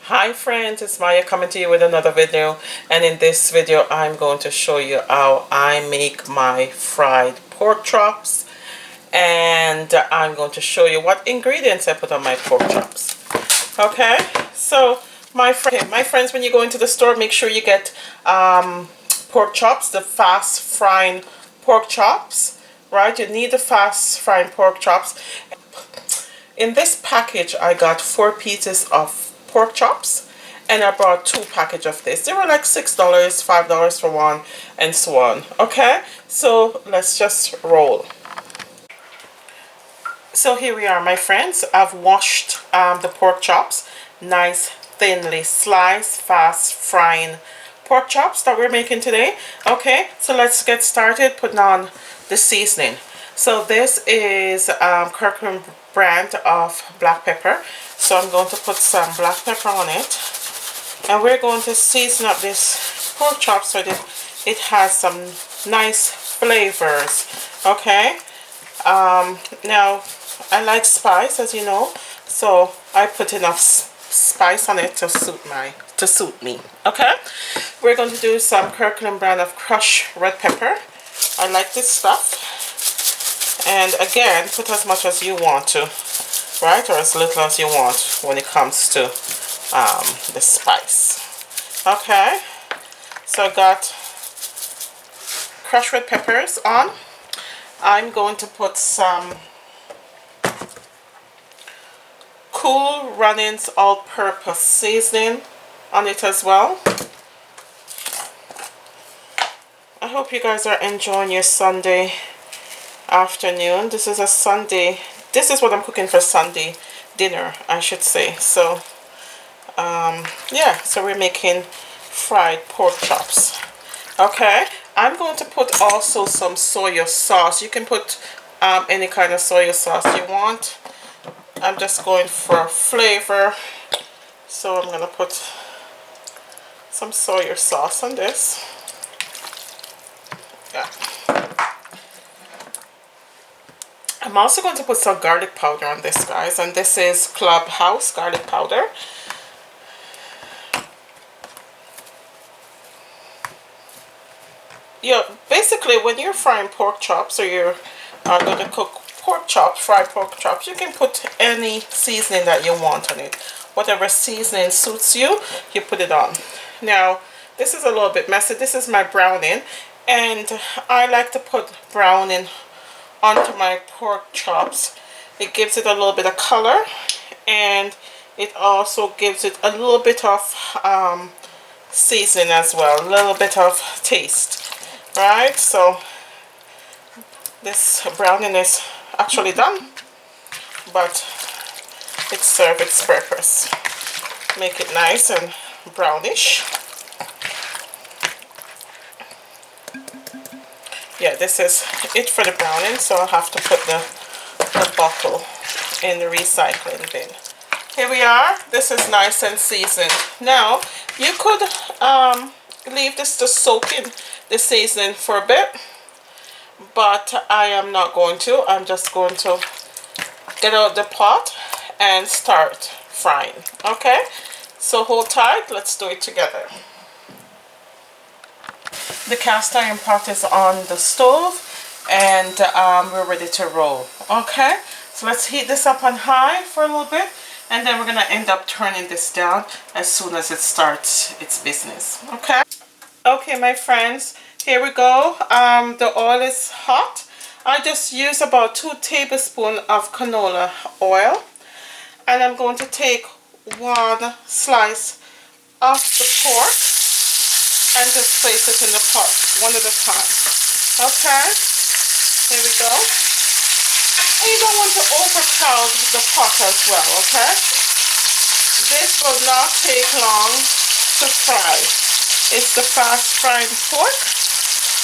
Hi friends, it's Maya coming to you with another video, and in this video I'm going to show you how I make my fried pork chops, and I'm going to show you what ingredients I put on my pork chops. Okay, so my friends, when you go into the store, make sure you get pork chops, the fast frying pork chops, right? You need the fast frying pork chops. In this package, I got 4 pieces of pork chops, and I bought 2 packages of this. They were like $6, $5 for one, and so on. Okay, so let's just roll. So here we are, my friends. I've washed the pork chops, nice thinly sliced, fast frying pork chops that we're making today. Okay, so let's get started putting on the seasoning. So this is Kirkland brand of black pepper. So I'm going to put some black pepper on it, and we're going to season up this pork chop so that it has some nice flavors. Okay, now I like spice, as you know, so I put enough spice on it to suit me. Okay, we're going to do some Kirkland brand of crushed red pepper. I like this stuff, and again, put as much as you want to, right, or as little as you want when it comes to the spice. Okay, so I got crushed red peppers on. I'm going to put some Cool Runnings all-purpose seasoning on it as well. I hope you guys are enjoying your Sunday afternoon. This is what I'm cooking for Sunday dinner, I should say. So yeah, so we're making fried pork chops. Okay, I'm going to put also some soy sauce. You can put any kind of soy sauce you want. I'm just going for flavor, so I'm going to put some soy sauce on this. Yeah. I'm also going to put some garlic powder on this, guys, and this is Clubhouse garlic powder. Yeah, basically when you're frying pork chops, or you're going to cook fried pork chops, you can put any seasoning that you want on it. Whatever seasoning suits you, you put it on. Now, this is a little bit messy. This is my browning, and I like to put browning onto my pork chops. It gives it a little bit of color, and it also gives it a little bit of seasoning as well, a little bit of taste, right? So this browning is actually done, but it serves its purpose. Make it nice and brownish. Yeah, this is it for the browning, so I'll have to put the bottle in the recycling bin. Here we are. This is nice and seasoned. Now, you could leave this to soak in the seasoning for a bit, but I am not going to. I'm just going to get out the pot and start frying. Okay, so hold tight. Let's do it together. The cast iron pot is on the stove, and we're ready to roll. Okay, so let's heat this up on high for a little bit, and then we're gonna end up turning this down as soon as it starts its business. Okay, my friends, here we go. The oil is hot. I just use about 2 tablespoons of canola oil, and I'm going to take 1 slice of the pork and just place it in the pot one at a time. Okay, here we go. And you don't want to overcrowd the pot as well. Okay, this will not take long to fry. It's the fast frying pork,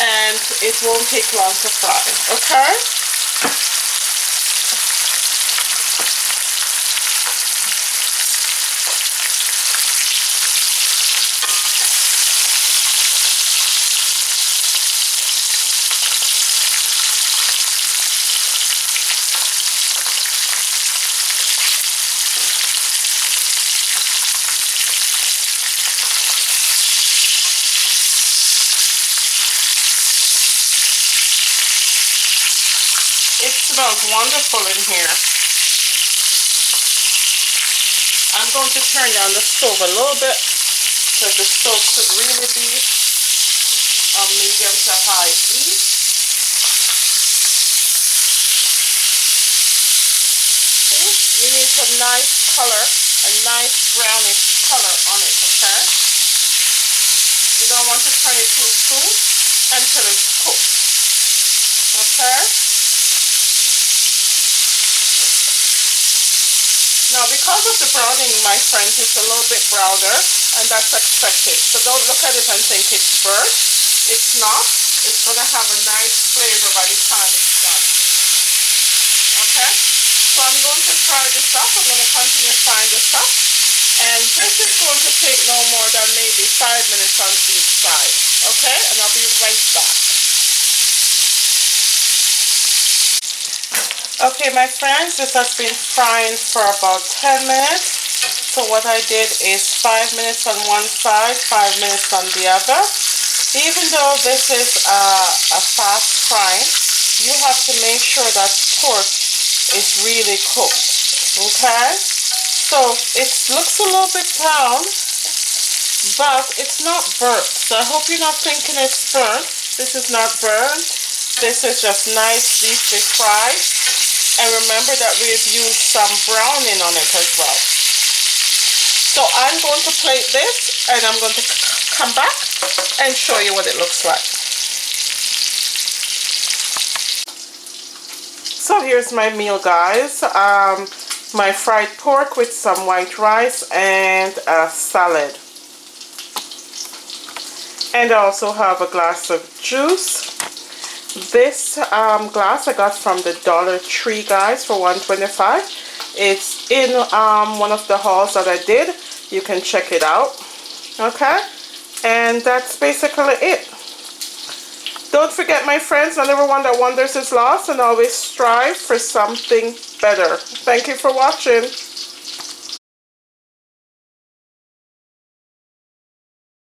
and it won't take long to fry. Okay, It smells wonderful in here. I'm going to turn down the stove a little bit because the stove should really be on medium to high heat. See? You need some nice color, a nice brownish color on it, okay? You don't want to turn it too soon until it's cooked, okay? Now, because of the browning, my friends, it's a little bit browner, and that's expected. So don't look at it and think it's burnt. It's not. It's going to have a nice flavor by the time it's done. Okay? So I'm going to fry this up. I'm going to continue frying this up. And this is going to take no more than maybe 5 minutes on each side. Okay? And I'll be right back. Okay, my friends, this has been frying for about 10 minutes. So what I did is 5 minutes on one side, 5 minutes on the other. Even though this is a fast frying, you have to make sure that pork is really cooked. Okay? So it looks a little bit brown, but it's not burnt. So I hope you're not thinking it's burnt. This is not burnt. This is just nice deeply fried. And remember that we've used some browning on it as well. So I'm going to plate this and I'm going to come back and show you what it looks like. So here's my meal, guys. My fried pork with some white rice and a salad. And I also have a glass of juice. This glass I got from the Dollar Tree, guys, for $1.25. It's in one of the hauls that I did. You can check it out. Okay? And that's basically it. Don't forget, my friends, not everyone that wonders is lost, and always strive for something better. Thank you for watching.